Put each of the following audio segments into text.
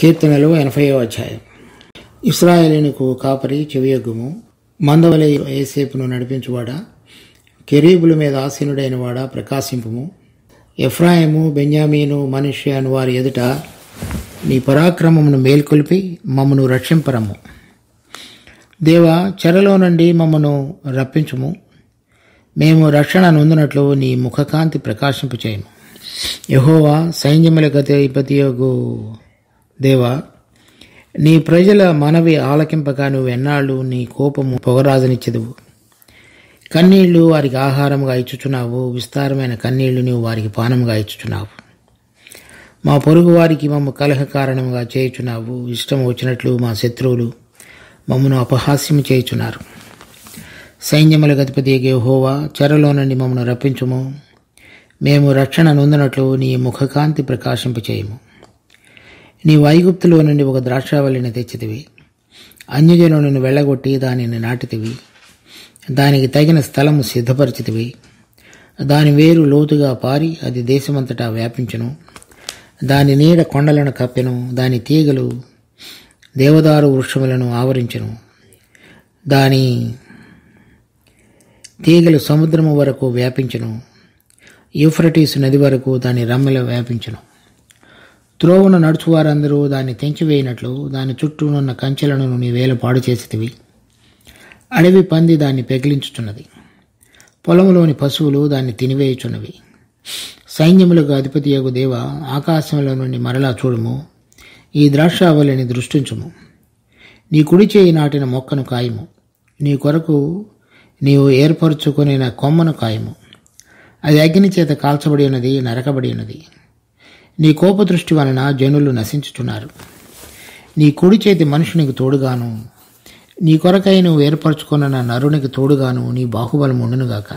కీర్తనలు 80వ అధ్యాయం. ఇశ్రాయేలునకు కాపరి చెవియొగ్గుము, మందవలె యోసేపును నడిపించువాడా, కెరూబుల మీద ఆసీనుడైన వాడా ప్రకాశింపుము. ఎఫ్రాయిము, బెన్యామీను, మనష్షే అను వారి ఎదుట నీ పరాక్రమమును మేల్కొల్పి మమ్మను రక్షింపరము. దేవా, చెరలో నుండి మమ్మను రప్పించుము. మేము రక్షణ నొందినట్లు నీ ముఖకాంతి ప్రకాశింపచేయము. యెహోవా, సైన్యములకు అధిపతియగు దేవా, నీ ప్రజల మనవి ఆలకింపక నువ్వెన్నాళ్ళు నీ కోపము పొగరాజనిచ్చెదవు. కన్నీళ్లు వారికి ఆహారముగా ఇచ్చుచున్నావు, విస్తారమైన కన్నీళ్లు నీవు వారికి పానముగా ఇచ్చుచున్నావు. మా పొరుగు వారికి మమ్ము కలహ కారణముగా చేయుచున్నావు. ఇష్టం వచ్చినట్లు మా శత్రువులు మమ్మను అపహాస్యము చేయుచున్నారు. సైన్యములకు అధిపతియగు యెహోవా, చెరలో నుండి మమ్మను రప్పించుము. మేము రక్షణ నొందినట్లు నీ ముఖకాంతి ప్రకాశింపచేయము. నీవు ఐగుప్తులో నుండి ఒక ద్రాక్షావల్లిని తెచ్చితివి. అన్యజనులను వెళ్ళగొట్టి దానిని నాటితివి. దానికి తగిన స్థలము సిద్ధపరిచితివి. దాని వేరు లోతుగా పారి అది దేశమంతటా వ్యాపించును. దాని నీడ కొండలను కప్పెను. దాని తీగలు దేవదారు వృక్షములను ఆవరించెను. దాని తీగలు సముద్రము వరకు వ్యాపించెను. యూఫ్రటీసు నది వరకు దాని రమ్మెల వ్యాపించెను. త్రోవన నడుచువారందరూ దాన్ని తెంచివేయినట్లు దాని చుట్టూనున్న కంచెలను నీవేల పాడు చేసితివి. అడవి పంది దాన్ని పెకిలించుచున్నది. పొలములోని పశువులు దాన్ని తినివేయుచున్నవి. సైన్యములకు అధిపతియగు దేవ, ఆకాశంలో నుండి మరలా చూడుము. ఈ ద్రాక్షావళిని దృష్టించుము. నీ కుడి చేయి నాటిన మొక్కను కాయము. నీ కొరకు నీవు ఏర్పరచుకొనిన కొమ్మను కాయము. అది అగ్ని చేత కాల్చబడి ఉన్నది, నరకబడి ఉన్నది. నీ కోపదృష్టి వలన జనులు నశించుచున్నారు. నీ కుడి చేతి మనుషునికి తోడుగాను, నీ కొరకై నువ్వు ఏర్పరచుకున్న నరునికి తోడుగాను నీ బాహుబలం ఉండునుగాక.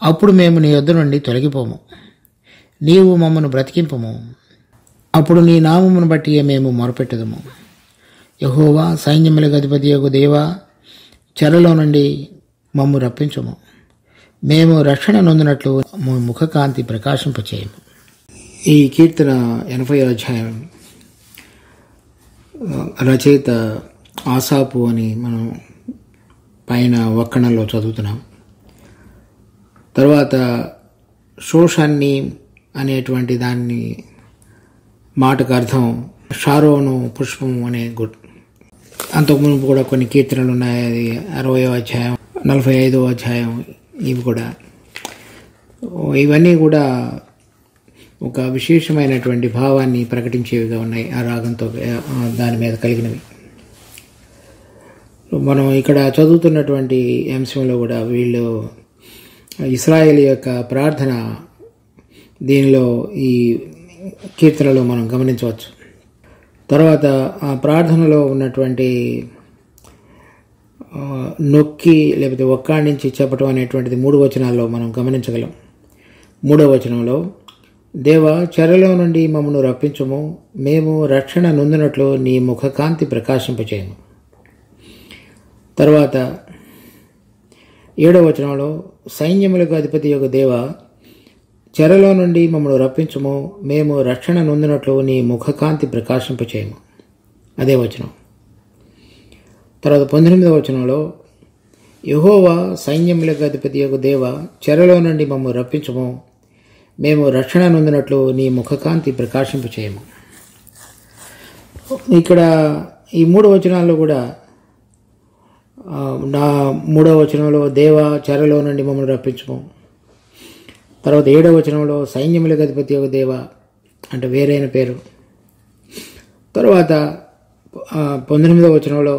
అప్పుడు మేము నీ యొద్ద నుండి తొలగిపోము. నీవు మమ్మను బ్రతికింపము. అప్పుడు నీ నామమును బట్టి మేము మొరపెట్టుదము. యెహోవా, సైన్యములకు అధిపతియగు దేవా, చెరలో నుండి మమ్ము రప్పించము. మేము రక్షణ నొందినట్లు ముఖకాంతి ప్రకాశింపచేయము. ఈ కీర్తన 80వ అధ్యాయం రచయిత ఆసాపు అని మనం పైన వక్కణంలో చదువుతున్నాం. తర్వాత షోషాన్ని అనేటువంటి దాన్ని మాటకు అర్థం షారోను పుష్పము అనే అంతకుముందు కూడా కొన్ని కీర్తనలు ఉన్నాయి. అది 60వ అధ్యాయం, 45వ అధ్యాయం. ఇవి కూడా ఇవన్నీ కూడా ఒక విశేషమైనటువంటి భావాన్ని ప్రకటించేవిగా ఉన్నాయి. ఆ రాగంతో దాని మీద కలిగినవి. మనం ఇక్కడ చదువుతున్నటువంటి అంశంలో కూడా వీళ్ళు ఇశ్రాయేలు యొక్క ప్రార్థన దీనిలో ఈ కీర్తనలో మనం గమనించవచ్చు. తర్వాత ఆ ప్రార్థనలో ఉన్నటువంటి నొక్కి లేకపోతే ఒక్కాడి నుంచి చెప్పటం అనేటువంటిది 3 వచనాల్లో మనం గమనించగలం. 3వ వచనంలో, దేవా, చెరలో నుండి మమ్మను రప్పించుము. మేము రక్షణ నొందినట్లు నీ ముఖకాంతి ప్రకాశింపచేయము. తర్వాత 7వ వచనంలో, సైన్యములకు అధిపతియగు దేవా, చెరలో నుండి మమ్మను రప్పించుము. మేము రక్షణ నొందినట్లు నీ ముఖకాంతి ప్రకాశింపచేయము. అదే వచనం. తర్వాత 19వ వచనంలో, యెహోవా, సైన్యములకు అధిపతియగు దేవా, చెరలో నుండి మమ్ము రప్పించుము. మేము రక్షణ నొందినట్లు నీ ముఖకాంతి ప్రకాశింపచేయము. ఇక్కడ ఈ 3 వచనాల్లో కూడా 3వ వచనంలో దేవా, చెరలో నుండి మమ్మల్ని రప్పించుము. తర్వాత 7వ వచనంలో సైన్యములకు అధిపతియగు దేవా అంటే వేరైన పేరు. తర్వాత 19వ వచనంలో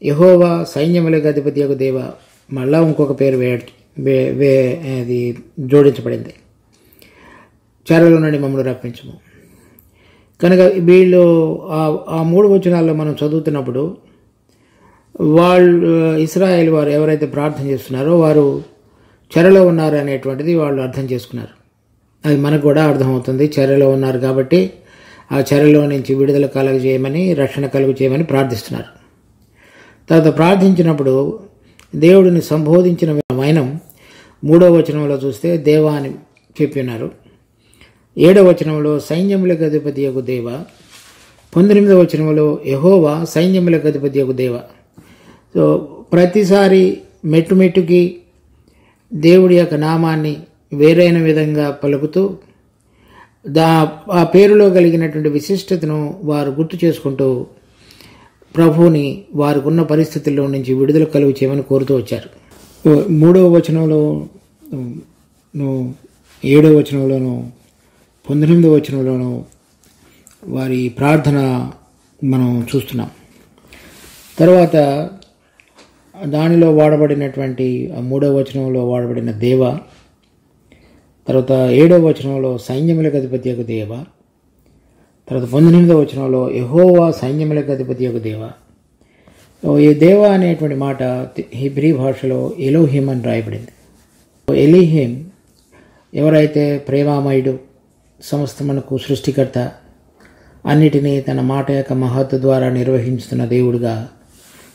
యెహోవా, సైన్యములకు అధిపతియగు దేవా, మళ్ళా ఇంకొక పేరు అది జోడించబడింది. చెరలో నుండి మమ్మల్ని రప్పించము. కనుక వీళ్ళు ఆ 3 వచనాల్లో మనం చదువుతున్నప్పుడు వాళ్ళు ఇశ్రాయేలు వారు ఎవరైతే ప్రార్థన చేస్తున్నారో వారు చెరలో ఉన్నారు అనేటువంటిది వాళ్ళు అర్థం చేసుకున్నారు. అది మనకు కూడా అర్థమవుతుంది. చెరలో ఉన్నారు కాబట్టి ఆ చెరలో నుంచి విడుదల కలుగజేయమని, రక్షణ కలుగజేయమని ప్రార్థిస్తున్నారు. తర్వాత ప్రార్థించినప్పుడు దేవుడిని సంబోధించిన వైనం 3వ వచనంలో చూస్తే దేవా అని చెప్పినారు. 7వ వచనంలో సైన్యములకు అధిపతియగు దేవ, 19వ వచనంలో యెహోవా సైన్యములకు అధిపతియగు దేవ. సో ప్రతిసారి మెట్టుకి దేవుడి యొక్క నామాన్ని వేరైన విధంగా పలుకుతూ ఆ పేరులో కలిగినటువంటి విశిష్టతను వారు గుర్తు చేసుకుంటూ ప్రభువుని వారికున్న పరిస్థితుల్లో నుంచి విడుదల కలుగు చేయమని కోరుతూ వచ్చారు. 3వ వచనంలో 7వ వచనంలోనూ 19వ వచనంలోనూ వారి ప్రార్థన మనం చూస్తున్నాం. తర్వాత దానిలో వాడబడినటువంటి 3వ వచనంలో వాడబడిన దేవ, తర్వాత 7వ వచనంలో సైన్యములకు అధిపతియగు దేవ, తర్వాత 19వ వచనంలో యెహోవా సైన్యములకు అధిపతియగు దేవ. ఈ దేవ అనేటువంటి మాట హీబ్రీ భాషలో ఎలోహిం అని రాయబడింది. ఎలీహిం ఎవరైతే ప్రేమామయుడు, సమస్తమునకు సృష్టికర్త, అన్నిటినీ తన మాట యొక్క మహత్తు ద్వారా నిర్వహించుతున్న దేవుడుగా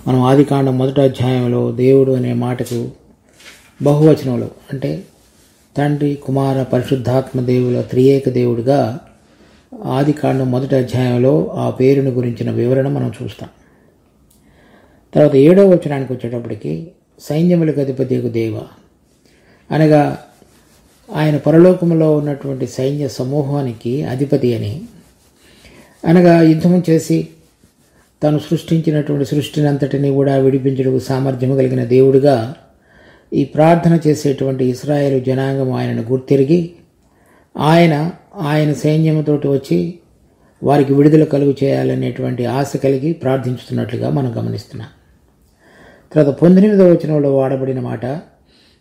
మనం ఆదికాండం 1వ అధ్యాయంలో దేవుడు అనే మాటకు బహువచనంలో అంటే తండ్రి, కుమార, పరిశుద్ధాత్మ దేవుల త్రియేక దేవుడిగా ఆదికాండం 1వ అధ్యాయంలో ఆ పేరును గురించిన వివరణ మనం చూస్తాం. తర్వాత 7వ వచనానికి వచ్చేటప్పటికి సైన్యములకు అధిపతియగు దేవ అనగా ఆయన పరలోకములో ఉన్నటువంటి సైన్య సమూహానికి అధిపతి అని, అనగా యుద్ధం చేసి తాను సృష్టించినటువంటి సృష్టిని అంతటినీ కూడా విడిపించడానికి సామర్థ్యం కలిగిన దేవుడిగా ఈ ప్రార్థన చేసేటువంటి ఇశ్రాయేలు జనాంగం ఆయనను గుర్తిరిగి ఆయన సైన్యముతోటి వచ్చి వారికి విడుదల కలుగు చేయాలనేటువంటి ఆశ కలిగి ప్రార్థించుతున్నట్లుగా మనం గమనిస్తున్నాం. తర్వాత 19వ వచనంలో వాడబడిన మాట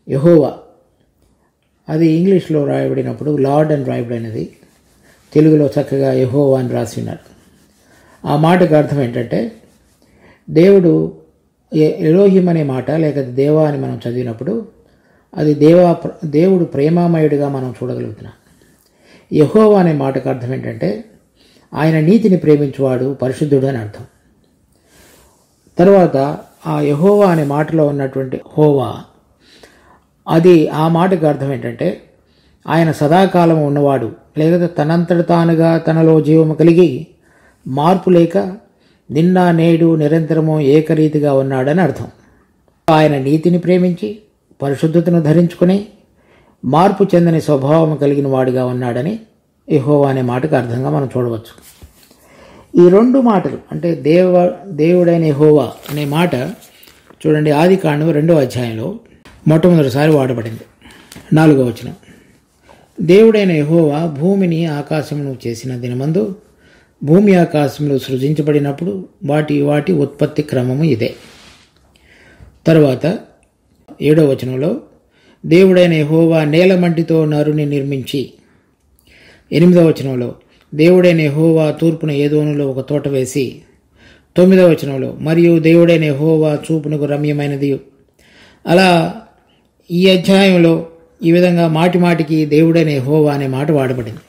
యెహోవా, అది ఇంగ్లీష్లో రాయబడినప్పుడు లార్డ్ అని రాయబడినది, తెలుగులో చక్కగా యెహోవా అని రాసి ఉన్నారు. ఆ మాటకు అర్థం ఏంటంటే దేవుడు ఎలోహిం అనే మాట లేక దేవా అని మనం చదివినప్పుడు అది దేవుడు ప్రేమామయుడిగా మనం చూడగలుగుతున్నాం. యెహోవా అనే మాటకు అర్థం ఏంటంటే ఆయన నీతిని ప్రేమించువాడు, పరిశుద్ధుడు అని అర్థం. తర్వాత ఆ యెహోవా అనే మాటలో ఉన్నటువంటి హోవా, అది ఆ మాటకు అర్థం ఏంటంటే ఆయన సదాకాలం ఉన్నవాడు, లేకపోతే తనంతట తానుగా తనలో జీవము కలిగి మార్పు లేక నిన్న నేడు నిరంతరము ఏకరీతిగా ఉన్నాడని అర్థం. ఆయన నీతిని ప్రేమించి పరిశుద్ధతను ధరించుకుని మార్పు చెందని స్వభావం కలిగిన వాడిగా ఉన్నాడని యెహోవా అనే మాటకు అర్థంగా మనం చూడవచ్చు. ఈ 2 మాటలు అంటే దేవుడైన యెహోవా అనే మాట చూడండి, ఆదికాండం 2వ అధ్యాయంలో మొట్టమొదటిసారి వాడబడింది. 4వ వచనం, దేవుడైన యెహోవా భూమిని ఆకాశమును చేసిన దినమందు భూమి ఆకాశములు సృజించబడినప్పుడు వాటి ఉత్పత్తి క్రమము ఇదే. తర్వాత 7వ వచనంలో దేవుడైన యెహోవా నేలమంటితో నరుని నిర్మించి, 8వ వచనంలో దేవుడైన యెహోవా తూర్పున ఏదోనులో ఒక తోట వేసి, 9వ వచనంలో మరియు దేవుడైన యెహోవా చూపునకు రమ్యమైనది. అలా ఈ అధ్యాయంలో ఈ విధంగా మాటికి దేవుడైన యెహోవా అనే మాట వాడబడింది.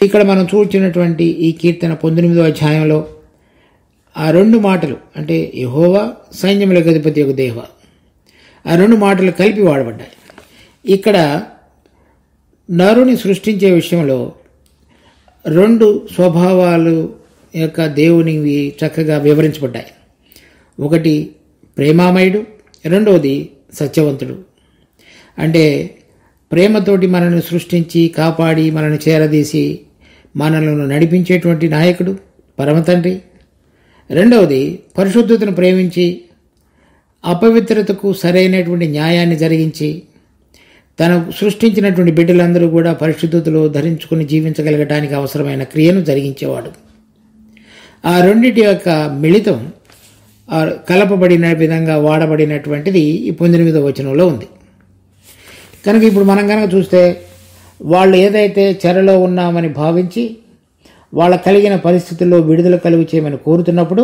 ఇక్కడ మనం చూసినటువంటి ఈ కీర్తన 19వ అధ్యాయంలో ఆ 2 మాటలు అంటే యెహోవా సైన్యములకు అధిపతియగు దేవ, ఆ 2 మాటలు కలిపి వాడబడ్డాయి. ఇక్కడ నరుని సృష్టించే విషయంలో 2 స్వభావాలు యొక్క దేవునివి చక్కగా వివరించబడ్డాయి. ఒకటి ప్రేమామయుడు, రెండవది సత్యవంతుడు. అంటే ప్రేమతోటి మనల్ని సృష్టించి కాపాడి మనల్ని చేరదీసి మనలను నడిపించేటువంటి నాయకుడు పరమతండ్రి. రెండవది పరిశుద్ధతను ప్రేమించి అపవిత్రతకు సరైనటువంటి న్యాయాన్ని జరిగించి తను సృష్టించినటువంటి బిడ్డలందరూ కూడా పరిశుద్ధతలో ధరించుకుని జీవించగలగటానికి అవసరమైన క్రియను జరిగించేవాడు. ఆ రెండింటి యొక్క మిళితం కలపబడిన విధంగా వాడబడినటువంటిది ఈ 19వ వచనంలో ఉంది. కనుక ఇప్పుడు మనం కనుక చూస్తే వాళ్ళు ఏదైతే చెరలో ఉన్నామని భావించి వాళ్ళ కలిగిన పరిస్థితుల్లో విడుదల కలుగు చేయమని కోరుతున్నప్పుడు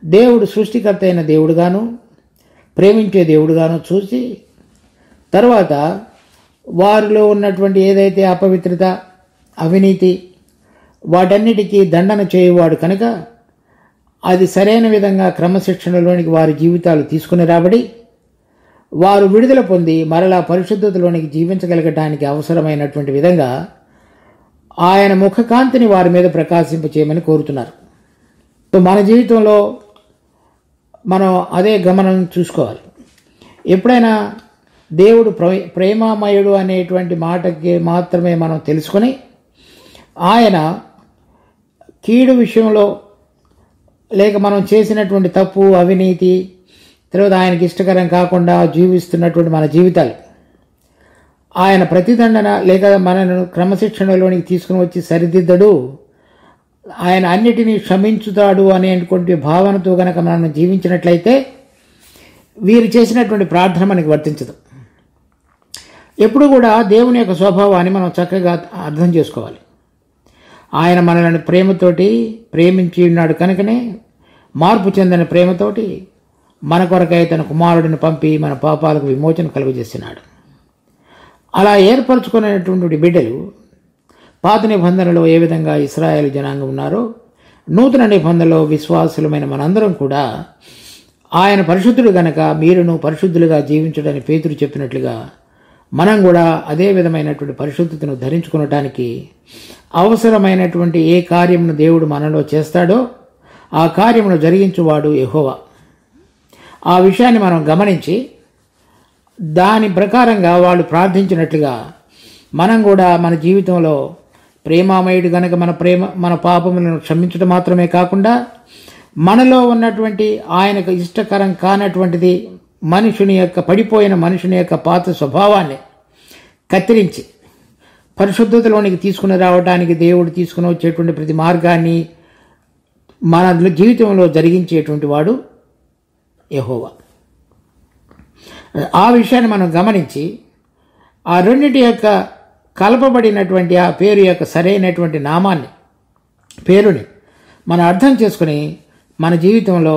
దేవుడు సృష్టికర్త అయిన దేవుడుగాను ప్రేమించే దేవుడుగాను చూసి తర్వాత వారిలో ఉన్నటువంటి ఏదైతే అపవిత్రత, అవినీతి వాటన్నిటికీ దండన చేయువాడు కనుక అది సరైన విధంగా క్రమశిక్షణలోనికి వారి జీవితాలు తీసుకుని రాబడి వారు విడుదల పొంది మరలా పరిశుద్ధతలోనికి జీవించగలగటానికి అవసరమైనటువంటి విధంగా ఆయన ముఖకాంతిని వారి మీద ప్రకాశింపచేయమని కోరుతున్నారు. సో మన జీవితంలో మనం అదే గమనం చూసుకోవాలి. ఎప్పుడైనా దేవుడు ప్రేమామయుడు అనేటువంటి మాటకి మాత్రమే మనం తెలుసుకొని ఆయన కీడు విషయంలో లేక మనం చేసినటువంటి తప్పు, అవినీతి, తర్వాత ఆయనకి ఇష్టకరం కాకుండా జీవిస్తున్నటువంటి మన జీవితాలు ఆయన ప్రతిదండన లేక మనను క్రమశిక్షణలోనికి తీసుకుని వచ్చి సరిదిద్దడు, ఆయన అన్నిటినీ క్షమించుతాడు అనేటువంటి భావనతో కనుక మనం జీవించినట్లయితే వీరు చేసినటువంటి ప్రార్థన మనకి వర్తించదు. ఎప్పుడు కూడా దేవుని యొక్క స్వభావాన్ని మనం చక్కగా అర్థం చేసుకోవాలి. ఆయన మనల్ని ప్రేమతోటి ప్రేమించి ఉన్నాడు కనుకనే మార్పు చెందిన ప్రేమతోటి మన కొరకై తన కుమారుడిని పంపి మన పాపాలకు విమోచన కలుగజేస్తున్నాడు. అలా ఏర్పరచుకునేటువంటి బిడ్డలు పాత నిబంధనలో ఏ విధంగా ఇశ్రాయేలు జనాంగం ఉన్నారో నూతన నిబంధనలో విశ్వాసులమైన మనందరం కూడా ఆయన పరిశుద్ధుడు గనక మీరును పరిశుద్ధులుగా జీవించడని పేతురు చెప్పినట్లుగా మనం కూడా అదే విధమైనటువంటి పరిశుద్ధతను ధరించుకునటానికి అవసరమైనటువంటి ఏ కార్యమును దేవుడు మనలో చేస్తాడో ఆ కార్యమును జరిగించువాడు యెహోవా. ఆ విషయాన్ని మనం గమనించి దాని ప్రకారంగా వాళ్ళు ప్రార్థించినట్లుగా మనం కూడా మన జీవితంలో ప్రేమామయుడు గనక మన పాపములను క్షమించడం మాత్రమే కాకుండా మనలో ఉన్నటువంటి ఆయనకు ఇష్టకరం కానటువంటిది పడిపోయిన మనుషుని యొక్క పాత స్వభావాన్ని కత్తిరించి పరిశుద్ధతలోనికి తీసుకుని రావడానికి దేవుడు తీసుకుని వచ్చేటువంటి ప్రతి మార్గాన్ని మన జీవితంలో జరిగించేటువంటి వాడు యెహోవా. ఆ విషయాన్ని మనం గమనించి ఆ రెండింటి యొక్క కలపబడినటువంటి ఆ పేరు యొక్క సరైనటువంటి పేరుని మనం అర్థం చేసుకుని మన జీవితంలో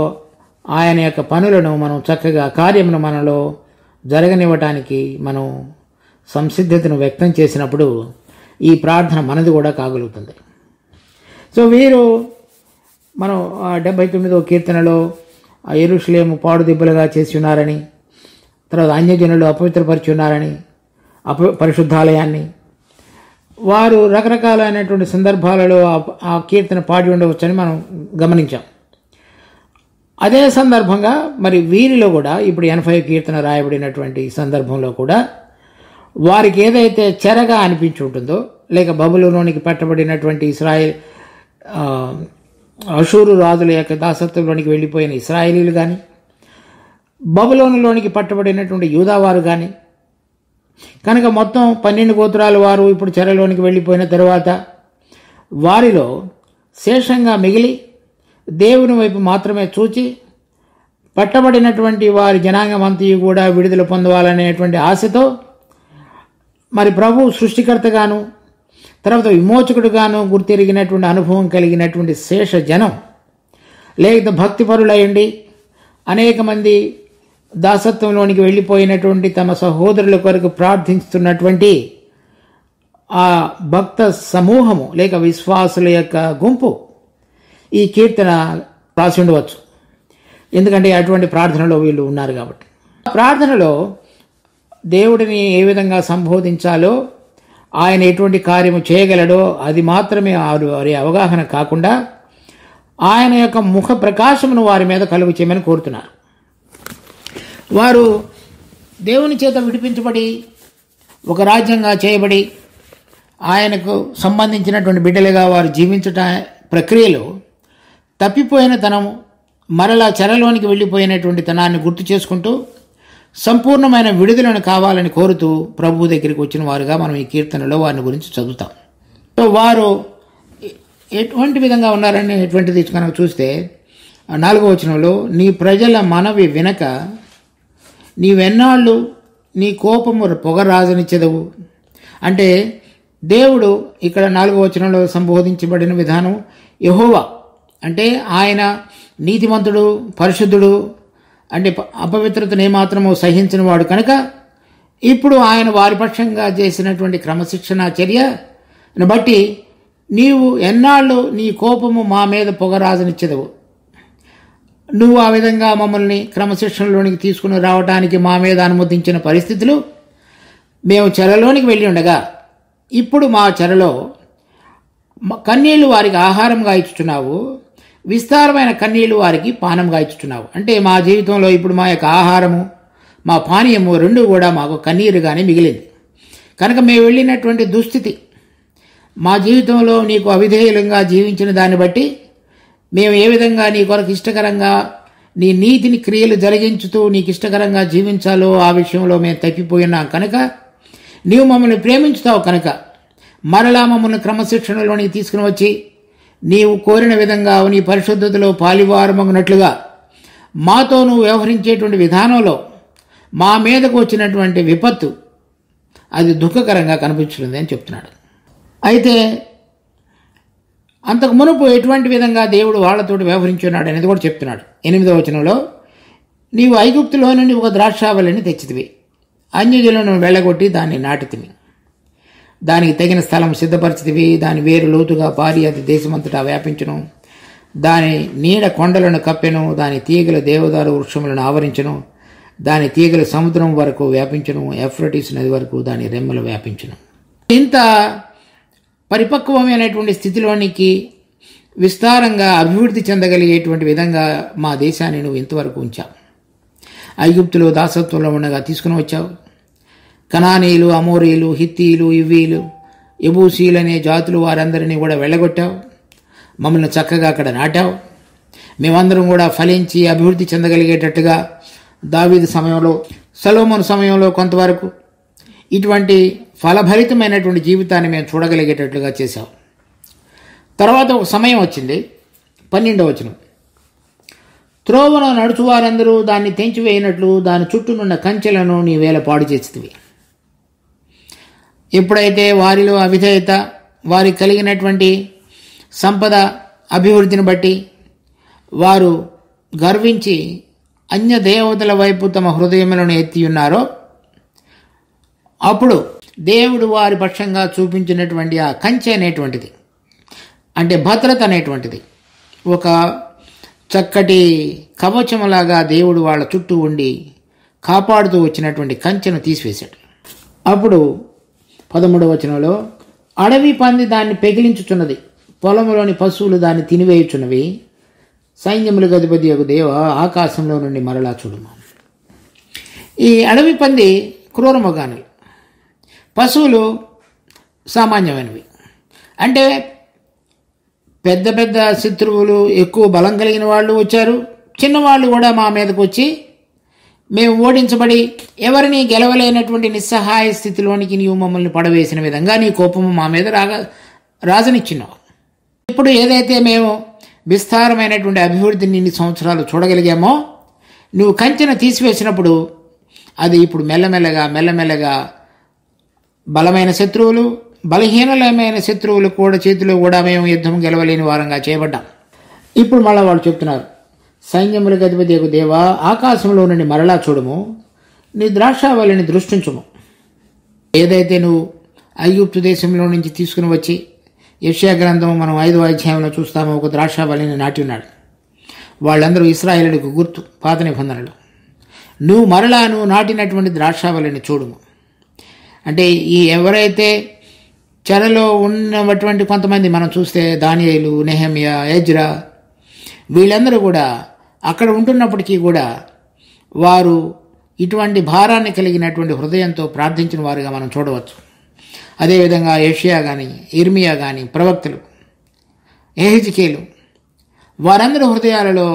ఆయన యొక్క పనులను మనం చక్కగా కార్యమును మనలో జరగనివ్వటానికి మనం సంసిద్ధతను వ్యక్తం చేసినప్పుడు ఈ ప్రార్థన మనది కూడా కాగలుగుతుంది. సో వీరు మనం 79వ కీర్తనలో యెరూషలేము పాడుదిబ్బలుగా చేసి ఉన్నారని, తర్వాత అన్యజనులు అపవిత్రపరిచి ఉన్నారని, పరిశుద్ధాలయాన్ని వారు రకరకాలైనటువంటి సందర్భాలలో ఆ కీర్తన పాడి ఉండవచ్చని మనం గమనించాం. అదే సందర్భంగా మరి వీరిలో కూడా ఇప్పుడు 80 కీర్తన రాయబడినటువంటి సందర్భంలో కూడా వారికి ఏదైతే చెరగా అనిపించి ఉంటుందో లేక బబులోనికి పట్టబడినటువంటి అషూరు రాజుల యొక్క దాసత్వంలోనికి వెళ్ళిపోయిన ఇశ్రాయేలీలు కానీ, బబులోనులోనికి పట్టబడినటువంటి యూదావారు కానీ, కనుక మొత్తం 12 గోత్రాల వారు ఇప్పుడు చెరలోనికి వెళ్ళిపోయిన తరువాత వారిలో శేషంగా మిగిలి దేవుని వైపు మాత్రమే చూచి పట్టబడినటువంటి వారి జనాంగమంతయు కూడా విడుదల పొందవాలనేటువంటి ఆశతో మరి ప్రభు సృష్టికర్తగాను తర్వాత విమోచకుడుగాను గుర్తెరిగినటువంటి అనుభవం కలిగినటువంటి శేష జనం లేక భక్తిపరులయ్యండి అనేక మంది దాసత్వంలోనికి వెళ్ళిపోయినటువంటి తమ సహోదరుల కొరకు ప్రార్థిస్తున్నటువంటి ఆ భక్త సమూహము లేక విశ్వాసుల యొక్క గుంపు ఈ కీర్తన రాసి ఉండవచ్చు. ఎందుకంటే అటువంటి ప్రార్థనలో వీళ్ళు ఉన్నారు కాబట్టి. ప్రార్థనలో దేవుడిని ఏ విధంగా సంబోధించాలో ఆయన ఎటువంటి కార్యము చేయగలడో అది మాత్రమే వారి అవగాహన కాకుండా ఆయన యొక్క ముఖ ప్రకాశమును వారి మీద కలుగు చేయమని కోరుతున్నారు. వారు దేవుని చేత విడిపించబడి ఒక రాజ్యంగా చేయబడి ఆయనకు సంబంధించినటువంటి బిడ్డలుగా వారు జీవించట ప్రక్రియలో తప్పిపోయిన తనము మరలా చెరలోనికి వెళ్ళిపోయినటువంటి తనాన్ని గుర్తు చేసుకుంటూ సంపూర్ణమైన విడుదలను కావాలని కోరుతూ ప్రభు దగ్గరికి వచ్చిన వారుగా మనం ఈ కీర్తనలో వారిని గురించి చదువుతాం. సో వారు ఎటువంటి విధంగా ఉన్నారని ఎటువంటిది కనుక చూస్తే 4వ వచనంలో నీ ప్రజల మనవి వినక నీవెన్నాళ్ళు నీ కోపము పొగరాజనిచ్చెదవు అంటే దేవుడు ఇక్కడ 4వ వచనంలో సంబోధించబడిన విధానం యెహోవా అంటే ఆయన నీతిమంతుడు, పరిశుద్ధుడు, అంటే అపవిత్రతను ఏమాత్రము సహించిన వాడు కనుక ఇప్పుడు ఆయన వారి పక్షంగా చేసినటువంటి క్రమశిక్షణ చర్యను బట్టి నీవు ఎన్నాళ్ళు నీ కోపము మా మీద పొగరాజనిచ్చెదవు, నువ్వు ఆ విధంగా మమ్మల్ని క్రమశిక్షణలోనికి తీసుకుని రావడానికి మా మీద అనుమతించిన పరిస్థితులు మేము చెరలోనికి వెళ్ళి ఉండగా ఇప్పుడు మా చెరలో కన్నీళ్లు వారికి ఆహారంగా ఇచ్చుచున్నావు, విస్తారమైన కన్నీళ్లు వారికి పానంగా ఇచ్చుచున్నావు. అంటే మా జీవితంలో ఇప్పుడు మా యొక్క ఆహారము, మా పానీయము రెండు కూడా మాకు కన్నీరుగానే మిగిలింది. కనుక మేము వెళ్ళినటువంటి దుస్థితి, మా జీవితంలో నీకు అవిధేయులంగా జీవించిన దాన్ని బట్టి మేము ఏ విధంగా నీ కొరకు ఇష్టకరంగా నీ నీతిని క్రియలు జరిగించుతూ నీకు ఇష్టకరంగా జీవించాలో ఆ విషయంలో మేము తప్పిపోయినాం. కనుక నీవు మమ్మల్ని ప్రేమించుతావు కనుక మరలా మమ్మల్ని క్రమశిక్షణలోనికి తీసుకుని వచ్చి నీవు కోరిన విధంగా నీ పరిశుద్ధతలో పాలివారమగినట్లుగా మాతో నువ్వు వ్యవహరించేటువంటి విధానంలో మా మీదకు వచ్చినటువంటి విపత్తు అది దుఃఖకరంగా కనిపించుతుంది అని చెప్తున్నాడు. అయితే అంతకు మునుపు ఎటువంటి విధంగా దేవుడు వాళ్ళతోటి వ్యవహరించున్నాడు అనేది కూడా చెప్తున్నాడు. 8వ వచనంలో, నీవు ఐగుప్తులో నుండి ఒక ద్రాక్షావళిని తెచ్చితివి, అన్యజనులను వెళ్ళగొట్టి దాన్ని నాటితివి, దానికి తగిన స్థలం సిద్ధపరిచితివి, దాని వేరు లోతుగా పారి అది దేశమంతటా వ్యాపించును, దాని నీడ కొండలను కప్పెను, దాని తీగల దేవదారు వృక్షములను ఆవరించును, దాని తీగలు సముద్రం వరకు వ్యాపించును, ఎఫ్రటీస్ నది వరకు దాని రెమ్మలు వ్యాపించును. ఇంత పరిపక్వమైనటువంటి స్థితిలోనికి విస్తారంగా అభివృద్ధి చెందగలిగేటువంటి విధంగా మా దేశాన్ని నువ్వు ఇంతవరకు ఉంచావు. ఐగుప్తులో దాసత్వంలో ఉండగా తీసుకుని వచ్చావు. కనానీయులు, అమోరీలు, హిత్తీలు, ఇవ్వీలు, యబూసీలు అనే జాతులు వారందరినీ కూడా వెళ్ళగొట్టావు. మమ్మల్ని చక్కగా అక్కడ నాటావు. మేమందరం కూడా ఫలించి అభివృద్ధి చెందగలిగేటట్టుగా దావీదు సమయంలో, సొలొమోను సమయంలో కొంతవరకు ఇటువంటి ఫలభరితమైనటువంటి జీవితాన్ని మేము చూడగలిగేటట్లుగా చేశావు. తర్వాత ఒక సమయం వచ్చింది. 12వ వచనం, త్రోవను నడుచువారందరూ దాన్ని తెంచివేయినట్లు దాని చుట్టూనున్న కంచెలను నీ వేళ పాడు చేసితివి. ఎప్పుడైతే వారిలో అవిధేయత, వారికి కలిగినటువంటి సంపద అభివృద్ధిని బట్టి వారు గర్వించి అన్య దేవతల వైపు తమ హృదయములను ఎత్తి ఉన్నారో, అప్పుడు దేవుడు వారి పక్షంగా చూపించినటువంటి ఆ కంచె అనేటువంటిది, అంటే భద్రత అనేటువంటిది, ఒక చక్కటి కవచములాగా దేవుడు వాళ్ళ చుట్టూ ఉండి కాపాడుతూ వచ్చినటువంటి కంచెను తీసివేశాడు. అప్పుడు 13వ వచనంలో, అడవి పంది దాన్ని పెగిలించుచున్నది, పొలంలోని పశువులు దాన్ని తినివేయుచున్నవి, సైన్యములకు అధిపతి యొక్క దేవ ఆకాశంలో నుండి మరలా చూడుము. ఈ అడవి పంది క్రూరమృగాలు, పశువులు సామాన్యమైనవి. అంటే పెద్ద పెద్ద శత్రువులు, ఎక్కువ బలం కలిగిన వాళ్ళు వచ్చారు, చిన్నవాళ్ళు కూడా మా మీదకు వచ్చి మేము ఓడించబడి ఎవరిని గెలవలేనటువంటి నిస్సహాయ స్థితిలోనికి నీవు మమ్మల్ని పడవేసిన విధంగా నీ కోపము మా మీద రాజనిచ్చినావు. ఇప్పుడు ఏదైతే మేము విస్తారమైనటువంటి అభివృద్ధిని ఇన్ని సంవత్సరాలు చూడగలిగామో, నువ్వు కంచెను తీసివేసినప్పుడు అది ఇప్పుడు మెల్లమెల్లగా బలమైన శత్రువులు, బలహీనమైన శత్రువులు కూడా చేతిలో కూడా మేము యుద్ధం గెలవలేని వారంగా చేయబడ్డాం. ఇప్పుడు మళ్ళా వాళ్ళు చెప్తున్నారు, సైన్యములకు అధిపతి యొక్క దేవా ఆకాశంలో నుండి మరలా చూడము, నీ ద్రాక్షావళిని దృష్టించుము. ఏదైతే నువ్వు ఐగుప్తు దేశంలో నుంచి తీసుకుని వచ్చి, యెషయా గ్రంథం మనం 5వ అధ్యాయంలో చూస్తాము, ఒక ద్రాక్షావళిని నాటి ఉన్నాడు. వాళ్ళందరూ ఇశ్రాయేలుకు గుర్తు పాత నిబంధనలు. నువ్వు నాటినటువంటి ద్రాక్షావళిని చూడుము. అంటే ఈ ఎవరైతే చెరలో ఉన్నటువంటి కొంతమంది మనం చూస్తే దానియేలు, నెహెమ్యా, ఎజ్రా, వీళ్ళందరూ కూడా అక్కడ ఉంటున్నప్పటికీ కూడా వారు ఇటువంటి భారాన్ని కలిగినటువంటి హృదయంతో ప్రార్థించిన వారుగా మనం చూడవచ్చు. అదేవిధంగా యెషయా కానీ, ఇర్మియా కానీ, ప్రవక్తలు, యెహెజ్కేలు, వారందరి హృదయాలలో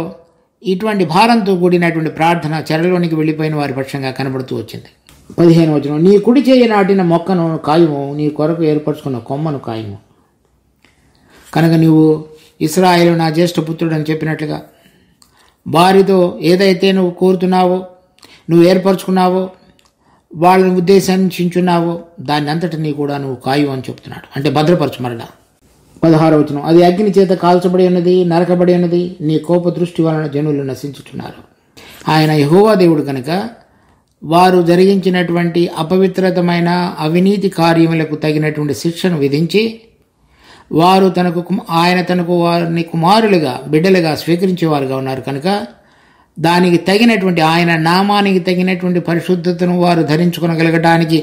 ఇటువంటి భారంతో కూడినటువంటి ప్రార్థన చెరలోనికి వెళ్ళిపోయిన వారి పక్షంగా కనబడుతూ వచ్చింది. 15వ వచనం, నీ కుడి చేయి నాటిన మొక్కను కాయము, నీ కొరకు ఏర్పరచుకున్న కొమ్మను కాయము. కనుక నువ్వు ఇశ్రాయేలు నా జ్యేష్ఠ పుత్రుడు అని చెప్పినట్లుగా వారితో ఏదైతే నువ్వు కోరుతున్నావో, నువ్వు ఏర్పరచుకున్నావో, వాళ్ళని ఉద్దేశించున్నావో దాన్ని అంతటినీ కూడా నువ్వు కాయు అని చెప్తున్నాడు. అంటే భద్రపరచు. మరలా 16వ వచనం, అది అగ్ని చేత కాల్చబడి ఉన్నది, నరకబడి ఉన్నది, నీ కోప దృష్టి వలన జనులు నశించుతున్నారు. ఆయన యెహోవా దేవుడు కనుక వారు జరిగించినటువంటి అపవిత్రతమైన అవినీతి కార్యములకు తగినటువంటి శిక్షను విధించి ఆయన తనకు వారిని కుమారులుగా, బిడ్డలుగా స్వీకరించేవారుగా ఉన్నారు. కనుక దానికి తగినటువంటి, ఆయన నామానికి తగినటువంటి పరిశుద్ధతను వారు ధరించుకొనగలగడానికి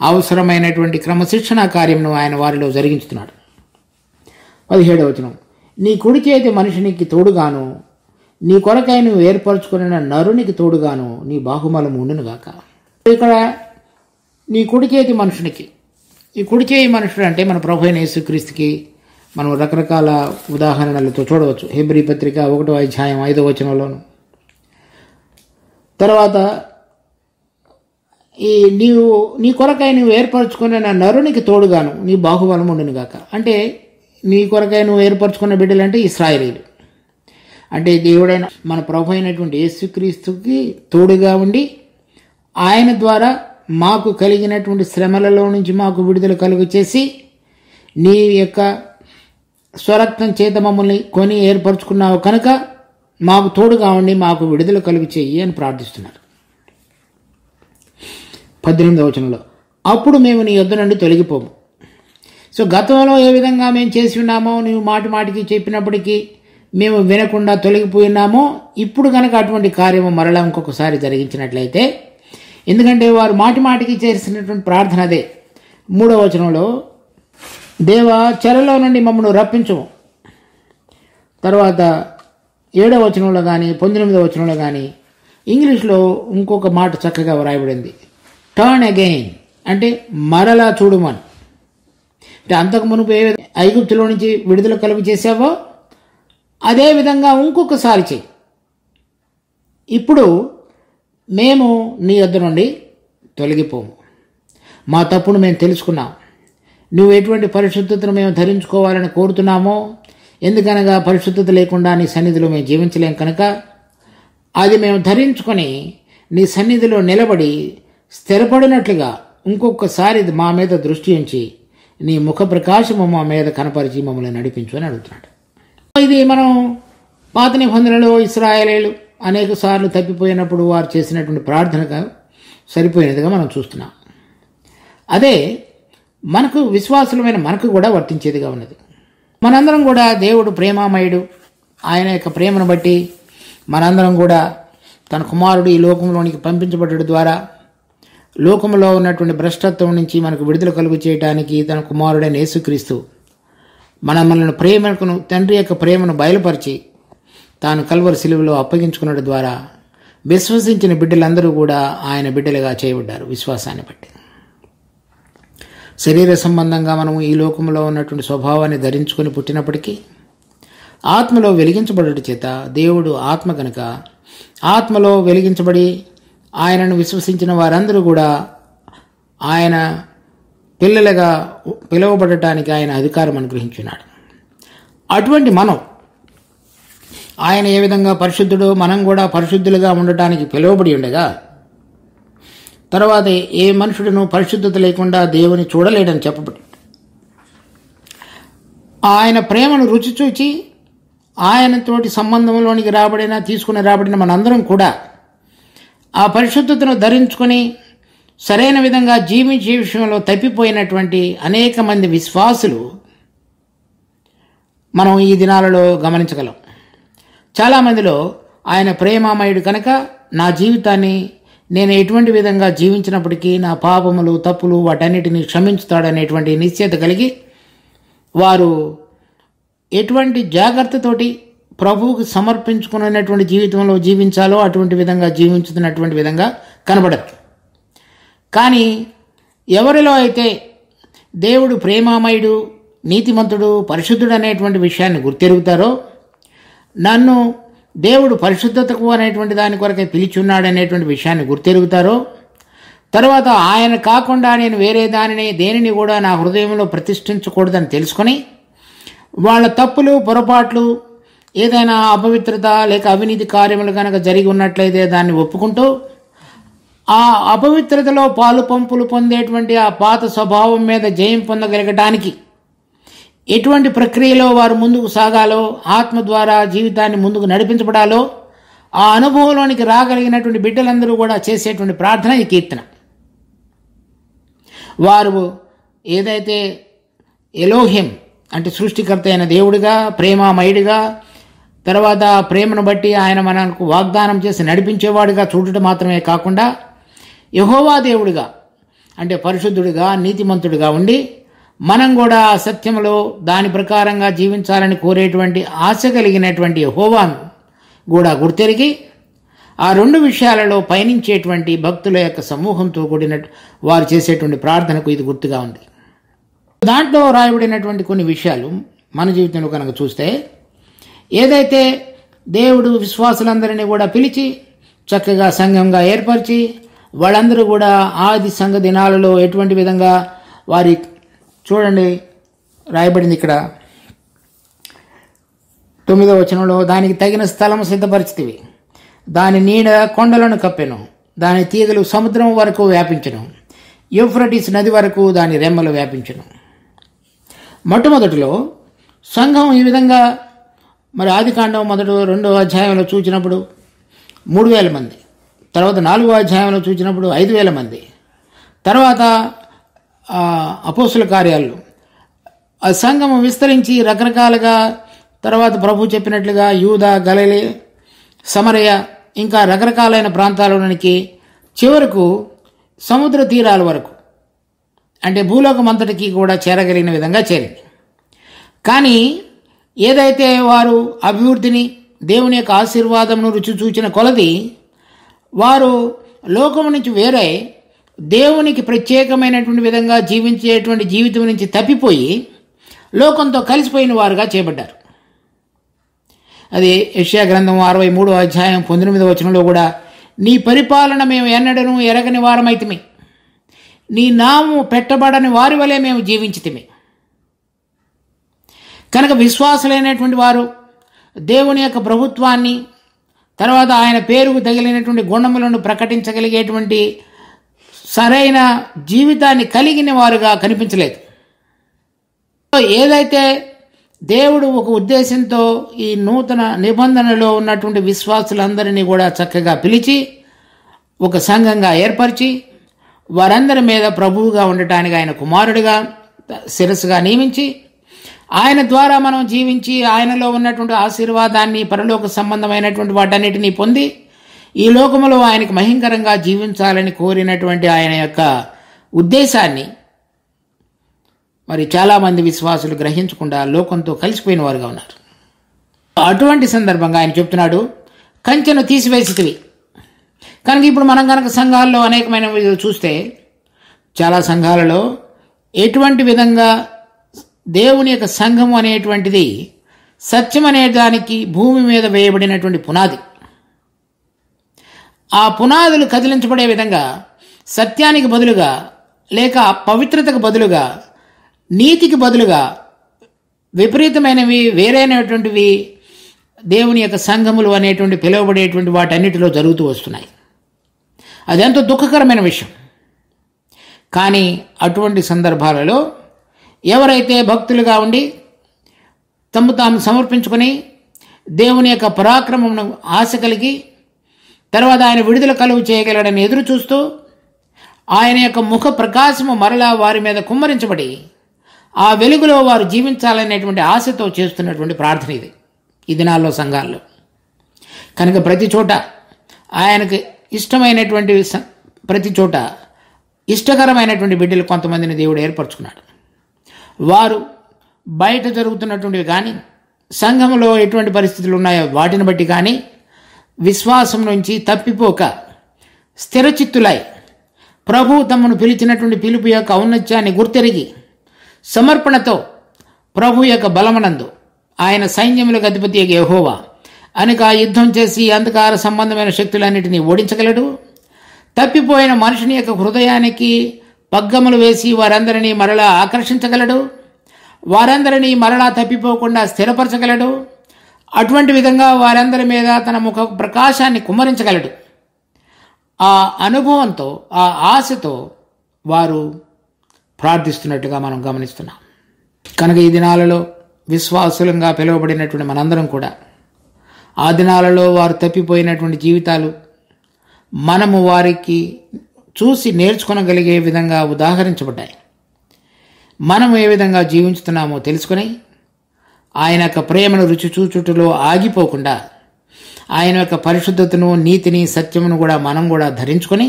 అవసరమైనటువంటి క్రమశిక్షణ కార్యమును ఆయన వారిలో జరిగించుతున్నాడు. 17వ వచనం, నీ కుడి చేతి మనుషునికి తోడుగాను నీ కొరకై నువ్వు ఏర్పరచుకున్న నరునికి తోడుగాను నీ బాహుబలం ఉండునుగాక. ఇక్కడ నీ కుడి చేతి మనుషునికి, ఈ కుడి చేయి మనుషుడు అంటే మన ప్రభు అయిన యేసుక్రీస్తుకి మనం రకరకాల ఉదాహరణలతో చూడవచ్చు. హెబ్రీ పత్రిక 1వ అధ్యాయం 5వ వచనంలోను. తర్వాత నీ కొరకై నువ్వు ఏర్పరచుకున్న నరునికి తోడుగాను నీ బాహుబలం ఉండునుగాక. అంటే నీ కొరకై నువ్వు ఏర్పరచుకున్న బిడ్డలంటే ఇశ్రాయేలీయులు. అంటే దేవుడైన మన ప్రభు అయినటువంటి యేసుక్రీస్తుకి తోడుగా ఉండి ఆయన ద్వారా మాకు కలిగినటువంటి శ్రమలలో నుంచి మాకు విడుదల కలుగు చేసి నీ యొక్క స్వరక్తం చేత మమ్మల్ని కొని ఏర్పరచుకున్నావు కనుక మాకు తోడుగా ఉండి మాకు విడుదల కలుగు చెయ్యి అని ప్రార్థిస్తున్నారు. 18వ వచనంలో అప్పుడు మేము నీ యొద్ద నుండి తొలగిపోము. సో గతంలో ఏ విధంగా మేము చేసి ఉన్నామో నీవు మాటి మాటికి చెప్పినప్పటికీ మేము వినకుండా తొలగిపోయినామో ఇప్పుడు కనుక అటువంటి కార్యము మరలా ఇంకొకసారి జరిగించినట్లయితే, ఎందుకంటే వారు మాటి మాటికి చేసినటువంటి ప్రార్థన అదే. 3వ వచనంలో దేవా చెరలో నుండి మమ్మల్ని రప్పించము. తర్వాత 7వ వచనంలో కానీ 19వ వచనంలో కానీ ఇంగ్లీష్లో ఇంకొక మాట చక్కగా వ్రాయబడింది, టర్న్ అగైన్, అంటే మరలా చూడుమని. అంటే అంతకు మునుపు ఏ ఐగుప్తులో నుంచి విడుదల కలుగు చేసావో అదేవిధంగా ఇంకొకసారి చెయ్యి. ఇప్పుడు మేము నీ యొద్ద నుండి తొలగిపోము. మా తప్పును మేము తెలుసుకున్నాం. నువ్వు ఎటువంటి పరిశుద్ధతను మేము ధరించుకోవాలని కోరుతున్నామో, ఎందుకనగా పరిశుద్ధత లేకుండా నీ సన్నిధిలో మేము జీవించలేం కనుక అది మేము ధరించుకొని నీ సన్నిధిలో నిలబడి స్థిరపడినట్లుగా ఇంకొకసారి మా మీద దృష్టి ఉంచి నీ ముఖ ప్రకాశము మా మీద కనపరిచి మమ్మల్ని నడిపించు అని అడుగుతున్నాడు. ఇది మనం పాత నిబంధనలో ఇశ్రాయేలీయులు అనేక సార్లు తప్పిపోయినప్పుడు వారు చేసినటువంటి ప్రార్థనగా సరిపోయినదిగా మనం చూస్తున్నాం. అదే మనకు విశ్వాసులమైన మనకు కూడా వర్తించేదిగా ఉన్నది. మనందరం కూడా దేవుడు ప్రేమామయుడు, ఆయన యొక్క ప్రేమను బట్టి మనందరం కూడా తన కుమారుడు ఈ లోకంలోనికి పంపించబడడం ద్వారా లోకంలో ఉన్నటువంటి భ్రష్టత్వం నుంచి మనకు విడుదల కలుగు చేయడానికి తన కుమారుడైన యేసుక్రీస్తు మనల్ని ప్రేమను, తండ్రి యొక్క ప్రేమను బయలుపరిచి తాను కల్వరి శిలువలో అప్పగించుకున్నడం ద్వారా విశ్వసించిన బిడ్డలందరూ కూడా ఆయన బిడ్డలుగా చేయబడ్డారు విశ్వాసాన్ని బట్టి. శరీర సంబంధంగా మనం ఈ లోకంలో ఉన్నటువంటి స్వభావాన్ని ధరించుకొని పుట్టినప్పటికీ ఆత్మలో వెలిగించబడట చేత దేవుడు ఆత్మ కనుక ఆత్మలో వెలిగించబడి ఆయనను విశ్వసించిన వారందరూ కూడా ఆయన పిల్లలుగా పిలువబడటానికి ఆయన అధికారం అనుగ్రహించున్నాడు. అటువంటి మనం ఆయన ఏ విధంగా పరిశుద్ధుడో మనం కూడా పరిశుద్ధులుగా ఉండటానికి పిలువబడి ఉండగా, తర్వాత ఏ మనుషుడును పరిశుద్ధత లేకుండా దేవుని చూడలేడని చెప్పబడి ఆయన ప్రేమను రుచి చూచి ఆయనతోటి సంబంధంలోనికి తీసుకుని రాబడిన మనందరం కూడా ఆ పరిశుద్ధతను ధరించుకొని సరైన విధంగా జీవించే విషయంలో తప్పిపోయినటువంటి అనేక మంది విశ్వాసులు మనం ఈ దినాలలో గమనించగలం. చాలామందిలో ఆయన ప్రేమామయుడు కనుక నా జీవితాన్ని నేను ఎటువంటి విధంగా జీవించినప్పటికీ నా పాపములు తప్పులు వాటన్నిటిని క్షమించుతాడనేటువంటి నిశ్చయత కలిగి వారు ఎటువంటి జాగ్రత్తతోటి ప్రభువుకు సమర్పించుకున్నటువంటి జీవితంలో జీవించాలో అటువంటి విధంగా జీవించుతున్నటువంటి విధంగా కనబడరు. కానీ ఎవరిలో అయితే దేవుడు ప్రేమామయుడు, నీతిమంతుడు, పరిశుద్ధుడు అనేటువంటి విషయాన్ని గుర్తెరుగుతారో, నన్ను దేవుడు పరిశుద్ధతకు అనేటువంటి దాని కొరకే పిలిచున్నాడు అనేటువంటి విషయాన్ని గుర్తెరుగుతారో, తర్వాత ఆయన కాకుండా నేను వేరే దేనిని కూడా నా హృదయంలో ప్రతిష్ఠించకూడదని తెలుసుకొని వాళ్ళ తప్పులు పొరపాట్లు ఏదైనా అపవిత్రత లేక అవినీతి కార్యములు కనుక జరిగి ఉన్నట్లయితే దాన్ని ఒప్పుకుంటూ ఆ అపవిత్రతలో పాలు పంపులు పొందేటువంటి ఆ పాత స్వభావం మీద జయం పొందగలగటానికి ఎటువంటి ప్రక్రియలో వారు ముందుకు సాగాలో, ఆత్మ ద్వారా జీవితాన్ని ముందుకు నడిపించబడాలో ఆ అనుభవంలోనికి రాగలిగినటువంటి బిడ్డలందరూ కూడా చేసేటువంటి ప్రార్థన ఈ కీర్తన. వారు ఏదైతే ఎలోహిం అంటే సృష్టికర్త అయిన దేవుడిగా, ప్రేమామయుడిగా, తర్వాత ప్రేమను బట్టి ఆయన మనకు వాగ్దానం చేసి నడిపించేవాడిగా చూడటం మాత్రమే కాకుండా యెహోవా దేవుడిగా అంటే పరిశుద్ధుడిగా, నీతిమంతుడిగా ఉండి మనం కూడా ఆ సత్యంలో దాని ప్రకారంగా జీవించాలని కోరేటువంటి ఆశ కలిగినటువంటి యెహోవాను కూడా గుర్తెరిగి ఆ రెండు విషయాలలో పయనించేటువంటి భక్తుల యొక్క సమూహంతో కూడిన వారు చేసేటువంటి ప్రార్థనకు ఇది గుర్తుగా ఉంది. దాంట్లో రాయబడినటువంటి కొన్ని విషయాలు మన జీవితంలో కనుక చూస్తే, ఏదైతే దేవుడు విశ్వాసులందరినీ కూడా పిలిచి చక్కగా సంఘంగా ఏర్పరిచి వాళ్ళందరూ కూడా ఆది సంఘ దినాలలో ఎటువంటి విధంగా వారి చూడండి రాయబడింది ఇక్కడ 9వ వచనంలో, దానికి తగిన స్థలము సిద్ధపరిచితివి, దాని నీడ కొండలను కప్పెను, దాని తీగలు సముద్రం వరకు వ్యాపించెను, యూఫ్రటీస్ నది వరకు దాని రెమ్మలు వ్యాపించెను. మొట్టమొదటిలో సంఘం ఈ విధంగా మరి ఆదికాండం 2వ అధ్యాయంలో చూచినప్పుడు 3000 మంది, తర్వాత 4వ అధ్యాయంలో చూచినప్పుడు 5000 మంది, తర్వాత అపోస్తుల కార్యాలు ఆ సంఘము విస్తరించి రకరకాలుగా, తర్వాత ప్రభు చెప్పినట్లుగా యూదా, గలిలే, సమరయ ఇంకా రకరకాలైన ప్రాంతాలలోనికి చివరకు సముద్ర తీరాల వరకు, అంటే భూలోకం అంతటికి కూడా చేరగలిగిన విధంగా చేరింది. కానీ ఏదైతే వారు అభివృద్ధిని, దేవుని యొక్క ఆశీర్వాదంను రుచి చూచిన కొలది వారు లోకము నుంచి వేరే దేవునికి ప్రత్యేకమైనటువంటి విధంగా జీవించేటువంటి జీవితం నుంచి తప్పిపోయి లోకంతో కలిసిపోయిన వారుగా చేయబడ్డారు. అది యెషయా గ్రంథం 63వ అధ్యాయం 19వ వచనంలో కూడా, నీ పరిపాలన మేము ఎన్నడను ఎరగని వారమైతిమి, నీ నామము పెట్టబడని వారి వలె మేము జీవించితిమి. కనుక విశ్వాసులైనటువంటి వారు దేవుని యొక్క ప్రభుత్వాన్ని, తర్వాత ఆయన పేరుకు తగిలినటువంటి గుణములను ప్రకటించగలిగేటువంటి సరైన జీవితాన్ని కలిగిన వారుగా కనిపించలేదు. ఏదైతే దేవుడు ఒక ఉద్దేశంతో ఈ నూతన నిబంధనలో ఉన్నటువంటి విశ్వాసులందరినీ కూడా చక్కగా పిలిచి ఒక సంఘంగా ఏర్పరిచి వారందరి మీద ప్రభువుగా ఉండటానికి ఆయన కుమారుడిగా శిరస్సుగా నియమించి ఆయన ద్వారా మనం జీవించి ఆయనలో ఉన్నటువంటి ఆశీర్వాదాన్ని, పరలోక సంబంధమైనటువంటి వాటన్నిటినీ పొంది ఈ లోకములో ఆయనకు మహింకరంగా జీవించాలని కోరినటువంటి ఆయన యొక్క ఉద్దేశాన్ని మరి చాలామంది విశ్వాసులు గ్రహించకుండా లోకంతో కలిసిపోయిన వారుగా ఉన్నారు. అటువంటి సందర్భంగా ఆయన చెప్తున్నాడు, కంచెను తీసివేసితివి. కనుక ఇప్పుడు మనం కనుక సంఘాల్లో అనేకమైన చూస్తే చాలా సంఘాలలో ఎటువంటి విధంగా దేవుని యొక్క సంఘము అనేటువంటిది సత్యం అనే దానికి భూమి మీద వేయబడినటువంటి పునాది. ఆ పునాదులు కదిలించబడే విధంగా సత్యానికి బదులుగా, లేక పవిత్రతకు బదులుగా, నీతికి బదులుగా విపరీతమైనవి వేరైనటువంటివి దేవుని యొక్క సంఘములు అనేటువంటి పిలువబడేటువంటి వాటన్నిటిలో జరుగుతూ వస్తున్నాయి. అదెంతో దుఃఖకరమైన విషయం. కానీ అటువంటి సందర్భాలలో ఎవరైతే భక్తులుగా ఉండి తమ తాము సమర్పించుకొని దేవుని యొక్క పరాక్రమమును ఆశ కలిగి, తర్వాత ఆయన విడుదల కలుగు చేయగలడని ఎదురు చూస్తూ ఆయన యొక్క ముఖ ప్రకాశము మరలా వారి మీద కుమ్మరించబడి ఆ వెలుగులో వారు జీవించాలనేటువంటి ఆశతో చేస్తున్నటువంటి ప్రార్థన ఇది ఈ దినాల్లో సంఘాల్లో. కనుక ప్రతి చోట ఆయనకు ఇష్టమైనటువంటి ప్రతి చోట ఇష్టకరమైనటువంటి బిడ్డలు కొంతమందిని దేవుడు ఏర్పరచుకున్నాడు. వారు బయట జరుగుతున్నటువంటివి కానీ, సంఘంలో ఎటువంటి పరిస్థితులు ఉన్నాయో వాటిని బట్టి కానీ విశ్వాసం నుంచి తప్పిపోక స్థిరచిత్తులై ప్రభు తమను పిలిచినటువంటి పిలుపు యొక్క ఔన్నత్యాన్ని గుర్తెరిగి సమర్పణతో ప్రభు యొక్క బలమనందు ఆయన సైన్యములకు అధిపతి యెహోవా అనగా యుద్ధం చేసి అంధకార సంబంధమైన శక్తులన్నిటినీ ఓడించగలడు. తప్పిపోయిన మనుషుని యొక్క హృదయానికి పగ్గములు వేసి వారందరినీ మరలా ఆకర్షించగలడు. వారందరినీ మరలా తప్పిపోకుండా స్థిరపరచగలడు. అటువంటి విధంగా వారందరి మీద తన ముఖ ప్రకాశాన్ని కుమ్మరించగలడు. ఆ అనుభవంతో, ఆ ఆశతో వారు ప్రార్థిస్తున్నట్టుగా మనం గమనిస్తున్నాం. కనుక ఈ దినాలలో విశ్వాసులంగా పిలువబడినటువంటి మనందరం కూడా ఆ దినాలలో వారు తప్పిపోయినటువంటి జీవితాలు మనము వారికి చూసి నేర్చుకోగలిగే విధంగా ఉదాహరించబడ్డాయి. మనం ఏ విధంగా జీవించుతున్నామో తెలుసుకొని ఆయన యొక్క ప్రేమను రుచి చూచుటలో ఆగిపోకుండా ఆయన యొక్క పరిశుద్ధతను, నీతిని, సత్యమును కూడా మనం కూడా ధరించుకొని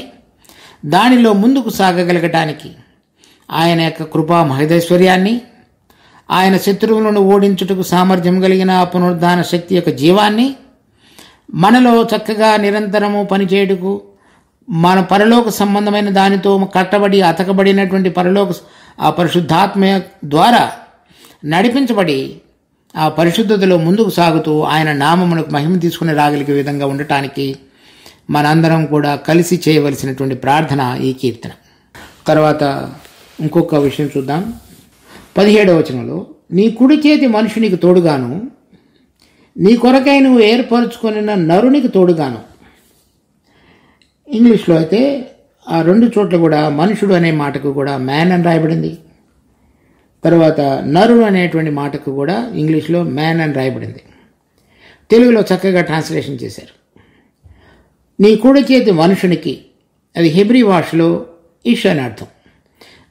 దానిలో ముందుకు సాగగలగటానికి ఆయన యొక్క కృపా మహదైశ్వర్యాన్ని, ఆయన శత్రువులను ఓడించుటకు సామర్థ్యం కలిగిన పునరుద్ధాన శక్తి యొక్క జీవాన్ని, మనలో చక్కగా నిరంతరము పనిచేయుటకు మన పరలోక సంబంధమైన దానితో కట్టబడి అతకబడినటువంటి పరలోక ఆ పరిశుద్ధాత్మ ద్వారా నడిపించబడి ఆ పరిశుద్ధతలో ముందుకు సాగుతూ ఆయన నామమునకు మహిమ తీసుకుని రాగలిగే విధంగా ఉండటానికి మనందరం కూడా కలిసి చేయవలసినటువంటి ప్రార్థన ఈ కీర్తన. తర్వాత ఇంకొక విషయం చూద్దాం. 17వ వచనంలో, నీ కుడి చేతి మనుషునికి తోడుగాను, నీ కొరకై నువ్వు ఏర్పరచుకొని నరునికి తోడుగాను. ఇంగ్లీష్లో అయితే ఆ 2 చోట్ల కూడా మనుషుడు అనే మాటకు కూడా మ్యాన్ అని రాయబడింది. తర్వాత నరుడు అనేటువంటి మాటకు కూడా ఇంగ్లీష్లో మ్యాన్ అని రాయబడింది. తెలుగులో చక్కగా ట్రాన్స్లేషన్ చేశారు. నీ కుడి చేతి మనుషునికి, అది హెబ్రీ భాషలో ఇష్ అని అర్థం.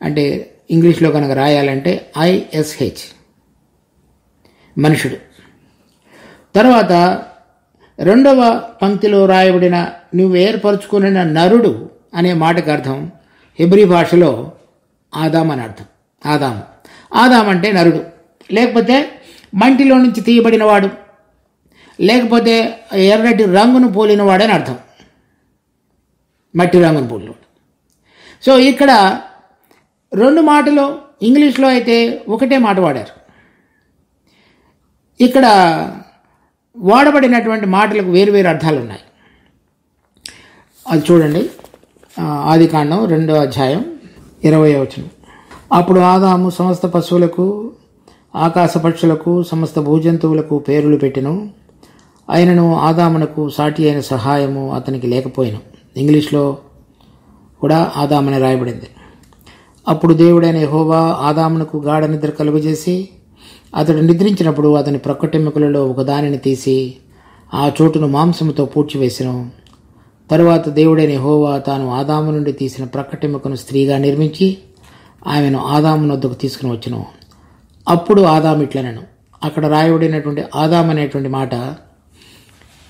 అంటే ఇంగ్లీష్లో కనుక రాయాలంటే ISH, మనుషుడు. తర్వాత 2వ పంక్తిలో రాయబడిన నువ్వు ఏర్పరచుకున్న నరుడు అనే మాటకు అర్థం హెబ్రీ భాషలో ఆదాం అని అర్థం. ఆదాం అంటే నరుడు, లేకపోతే మంటిలో నుంచి తీయబడినవాడు, లేకపోతే ఎర్రటి రంగును పోలినవాడని అర్థం, మట్టి రంగును పోలినవాడు. సో ఇక్కడ 2 మాటలు ఇంగ్లీష్లో అయితే ఒకటే మాట వాడారు. ఇక్కడ వాడబడినటువంటి మాటలకు వేరువేరు అర్థాలు ఉన్నాయి. అది చూడండి, ఆదికాండం 2వ అధ్యాయం 20వ వచనం. అప్పుడు ఆదాము సమస్త పశువులకు, ఆకాశ పక్షులకు, సమస్త భూజంతువులకు పేర్లు పెట్టెను. అయినను ఆదామునకు సాటి అయిన సహాయము అతనికి లేకపోయిను. ఇంగ్లీష్లో కూడా ఆదామని రాయబడింది. అప్పుడు దేవుడైన యెహోవా ఆదామునకు గాఢ నిద్ర కలుగజేసి అతడు నిద్రించినప్పుడు అతని ప్రక్కటెముకలలో ఒకదానిని తీసి ఆ చోటును మాంసముతో పూడ్చివేసెను. తరువాత దేవుడైన యెహోవా తాను ఆదాము నుండి తీసిన ప్రక్కటెముకను స్త్రీగా నిర్మించి ఆమెను ఆదాము వద్దకు తీసుకుని వచ్చెను. అప్పుడు ఆదాము ఇట్లనెను. అక్కడ రాయబడినటువంటి ఆదాం అనేటువంటి మాట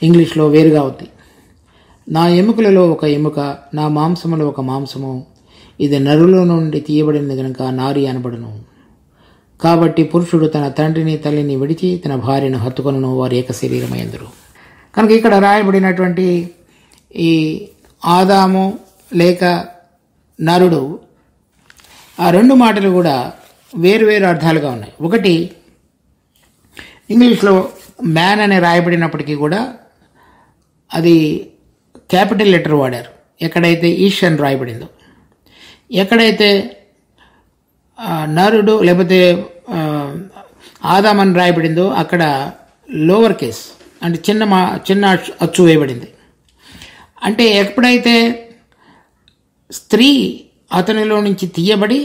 ఇంగ్లీష్లో వేరుగా ఉంది. నా ఎముకలలో ఒక ఎముక, నా మాంసములో ఒక మాంసము, ఇది నరులో నుండి తీయబడినది కనుక నారి అనబడును. కాబట్టి పురుషుడు తన తండ్రిని తల్లిని విడిచి తన భార్యను హత్తుకొనును, వారు ఏక శరీరమైందురు. కనుక ఇక్కడ రాయబడినటువంటి ఈ ఆదాము లేక నరుడు, ఆ 2 మాటలు కూడా వేరువేరు అర్థాలుగా ఉన్నాయి. ఒకటి ఇంగ్లీష్లో మ్యాన్ అని రాయబడినప్పటికీ కూడా అది క్యాపిటల్ లెటర్ వాడారు. ఎక్కడైతే ఈష్ అని రాయబడిందో, ఎక్కడైతే నరుడు లేకపోతే ఆదాం అని రాయబడిందో అక్కడ లోవర్ కేస్ అంటే చిన్న అచ్చు వేయబడింది. అంటే ఎప్పుడైతే స్త్రీ అతనిలో నుంచి తీయబడి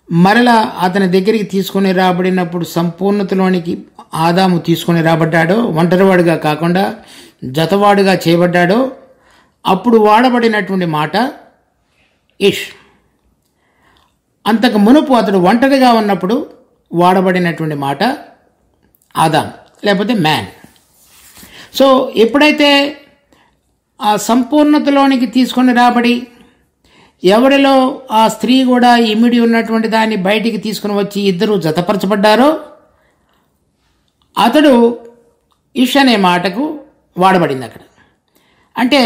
మరలా అతని దగ్గరికి తీసుకొని రాబడినప్పుడు సంపూర్ణతలోనికి ఆదాము తీసుకొని రాబడ్డాడో, ఒంటరివాడుగా కాకుండా జతవాడుగా చేయబడ్డాడో, అప్పుడు వాడబడినటువంటి మాట ఇష్. అంతకు మునుపు అతడు ఒంటరిగా ఉన్నప్పుడు వాడబడినటువంటి మాట ఆదాం లేకపోతే మ్యాన్. సో ఎప్పుడైతే ఆ సంపూర్ణతలోనికి తీసుకొని రాబడి ఎవరిలో ఆ స్త్రీ కూడా ఇమిడి ఉన్నటువంటి దాన్ని బయటికి తీసుకుని వచ్చి ఇద్దరు జతపరచబడ్డారో అతడు ఇష్ అనే మాటకు వాడబడింది అక్కడ. అంటే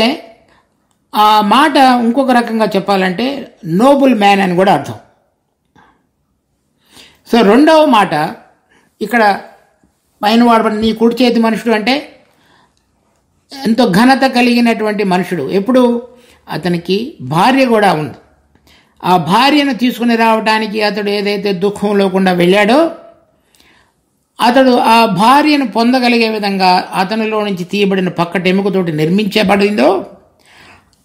ఆ మాట ఇంకొక రకంగా చెప్పాలంటే నోబుల్ మ్యాన్ అని కూడా అర్థం. సో 2వ మాట ఇక్కడ పైన వాడబడిన నీ కుడి చేతి మనుషుడు అంటే ఎంతో ఘనత కలిగినటువంటి మనుషుడు. ఎప్పుడు అతనికి భార్య కూడా ఉంది. ఆ భార్యను తీసుకుని రావడానికి అతడు ఏదైతే దుఃఖం లేకుండా వెళ్ళాడో అతడు ఆ భార్యను పొందగలిగే విధంగా అతనిలో నుంచి తీయబడిన పక్కటి ఎముకతోటి నిర్మించబడిందో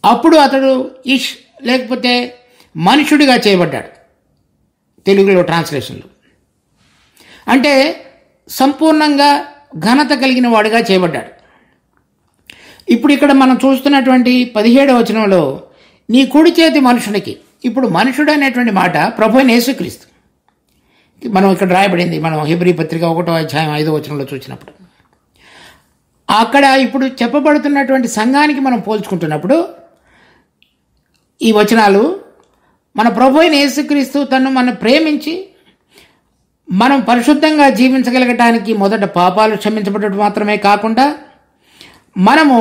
అప్పుడు అతడు ఇష్ లేకపోతే మనుషుడిగా చేయబడ్డాడు. తెలుగులో ట్రాన్స్లేషన్లో అంటే సంపూర్ణంగా ఘనత కలిగిన వాడిగా చేయబడ్డాడు. ఇప్పుడు ఇక్కడ మనం చూస్తున్నటువంటి 17వ వచనంలో నీ కుడి చేతి మనుషునికి, ఇప్పుడు మనుషుడు అనేటువంటి మాట ప్రభువైన యేసుక్రీస్తు. మనం ఇక్కడ రాయబడింది, మనం హెబ్రీ పత్రిక 1వ అధ్యాయం 5వ వచనంలో చూసినప్పుడు అక్కడ ఇప్పుడు చెప్పబడుతున్నటువంటి సంఘానికి మనం పోల్చుకుంటున్నప్పుడు ఈ వచనాలు మన ప్రభు అయిన యేసుక్రీస్తు తను మనం ప్రేమించి మనం పరిశుద్ధంగా జీవించగలగటానికి మొదట పాపాలు క్షమించబడటం మాత్రమే కాకుండా మనము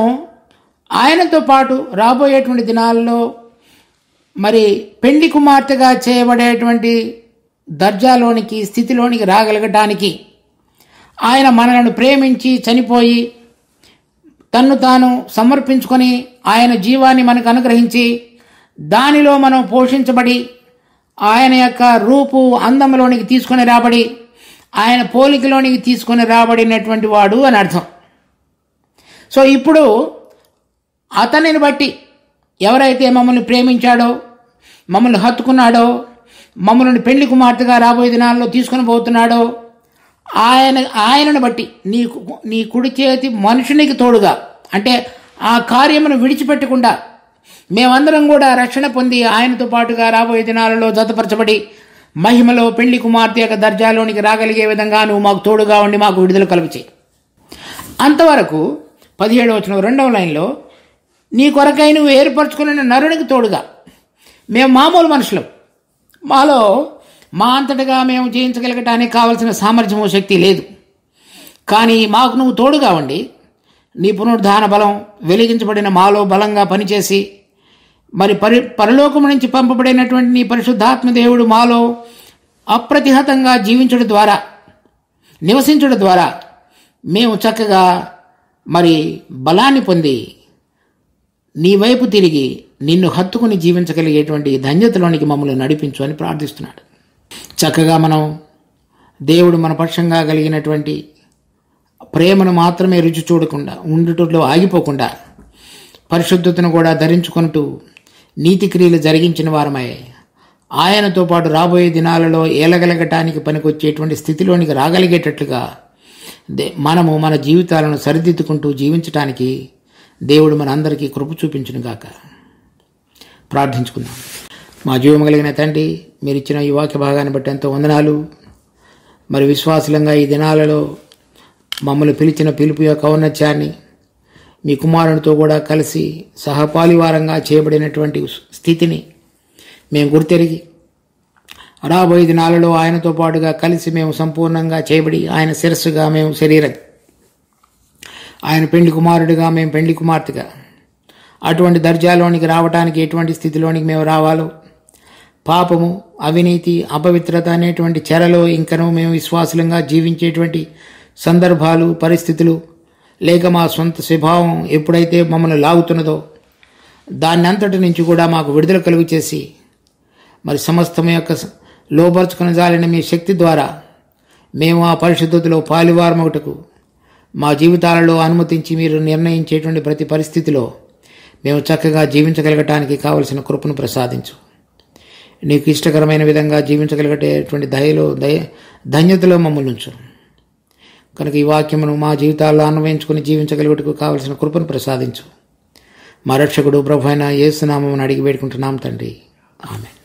ఆయనతో పాటు రాబోయేటువంటి దినాల్లో మరి పెండ్లి కుమార్తెగా చేయబడేటువంటి దర్జాలోనికి స్థితిలోనికి రాగలగటానికి ఆయన మనలను ప్రేమించి చనిపోయి తన్ను తాను సమర్పించుకొని ఆయన జీవాన్ని మనకు అనుగ్రహించి దానిలో మనం పోషించబడి ఆయన యొక్క రూపు అందములోనికి తీసుకొని రాబడి ఆయన పోలికలోనికి తీసుకొని రాబడినటువంటి వాడు అని అర్థం. సో ఇప్పుడు అతనిని బట్టి ఎవరైతే మమ్మల్ని ప్రేమించాడో, మమ్మల్ని హత్తుకున్నాడో, మమ్మల్ని పెళ్లి కుమార్తెగా రాబోయే దినాల్లో తీసుకొని పోతున్నాడో ఆయనను బట్టి నీ కుడి చేతి మనుషునికి తోడుగా, అంటే ఆ కార్యమును విడిచిపెట్టకుండా మేమందరం కూడా రక్షణ పొంది ఆయనతో పాటుగా రాబోయే దినాలలో జతపరచబడి మహిమలో పెళ్లి కుమార్తె యొక్క దర్జాలోనికి రాగలిగే విధంగా నువ్వు మాకు తోడుగా ఉండి మాకు విడుదల కలుగుచే. అంతవరకు 17వ వచనం 2వ లైన్లో నీ కొరకై నువ్వు ఏర్పరచుకున్న నరునికి తోడుగా. మేము మామూలు మనుషులం, మాలో మా అంతటగా మేము జయించగలగటానికి కావలసిన సామర్థ్యము శక్తి లేదు. కానీ మాకు నువ్వు తోడుగా ఉండి నీ పునరుద్ధాన బలం వెలిగించబడిన మాలో బలంగా పనిచేసి మరి పరలోకము నుంచి పంపబడినటువంటి నీ పరిశుద్ధాత్మ దేవుడు మాలో అప్రతిహతంగా జీవించడం ద్వారా, నివసించడం ద్వారా మేము చక్కగా మరి బలాన్ని పొంది నీ వైపు తిరిగి నిన్ను హత్తుకుని జీవించగలిగేటువంటి ధన్యతలోనికి మమ్మల్ని నడిపించు అని ప్రార్థిస్తున్నాడు. చక్కగా మనం దేవుడు మన పక్షంగా కలిగినటువంటి ప్రేమను మాత్రమే రుచి చూడకుండా ఉండుటలో ఆగిపోకుండా పరిశుద్ధతను కూడా ధరించుకుంటూ నీతి క్రియలు జరిగించిన వారమై ఆయనతో పాటు రాబోయే దినాలలో ఏలగలగటానికి పనికొచ్చేటువంటి స్థితిలోనికి రాగలిగేటట్లుగా మనము మన జీవితాలను సరిదిద్దుకుంటూ జీవించటానికి దేవుడు మనందరికీ కృప చూపించునుగాక. ప్రార్థించుకుందాం. మా జీవం కలిగిన తండ్రి, మీరు ఇచ్చిన ఈ వాక్య భాగాన్ని బట్టి ఎంతో వందనాలు. మరి విశ్వాసులంగా ఈ దినాలలో మమ్మల్ని పిలిచిన పిలుపు యొక్క ఔన్నత్యాన్ని, మీ కుమారునితో కూడా కలిసి సహపాలివారంగా చేయబడినటువంటి స్థితిని మేము గుర్తెరిగి రాబోయే దినాలలో ఆయనతో పాటుగా కలిసి మేము సంపూర్ణంగా చేయబడి ఆయన శిరస్సుగా మేము శరీరం, ఆయన పెండ్లి కుమారుడిగా మేము పెండ్లి కుమార్తెగా అటువంటి దర్జాలోనికి రావటానికి ఎటువంటి స్థితిలోనికి మేము రావాలో, పాపము, అవినీతి, అపవిత్రత అనేటువంటి చెరలో ఇంకనూ మేము విశ్వాసులంగా జీవించేటువంటి సందర్భాలు, పరిస్థితులు లేక మా సొంత స్వభావం ఎప్పుడైతే మమ్మల్ని లాగుతున్నదో దాన్ని అంతటి నుంచి కూడా మాకు విడుదల కలుగు చేసి మరి సమస్తం యొక్క లోపరుచుకుని జాలిన మీ శక్తి ద్వారా మేము ఆ పరిశుద్ధతలో పాలివారమగుటకు మా జీవితాలలో అనుమతించి మీరు నిర్ణయించేటువంటి ప్రతి పరిస్థితిలో మేము చక్కగా జీవించగలగటానికి కావలసిన కృపను ప్రసాదించు. నీకు ఇష్టకరమైన విధంగా జీవించగలిగేటువంటి ధన్యతలో మమ్మల్ని ఉంచు. కనుక ఈ వాక్యమును మా జీవితాల్లో అన్వయించుకుని జీవించగలుగుటకు కావలసిన కృపను ప్రసాదించు. మా రక్షకుడు ప్రభు అయిన యేసు నామమున అడిగి వేడుకుంటున్నాం తండ్రి. ఆమేన్.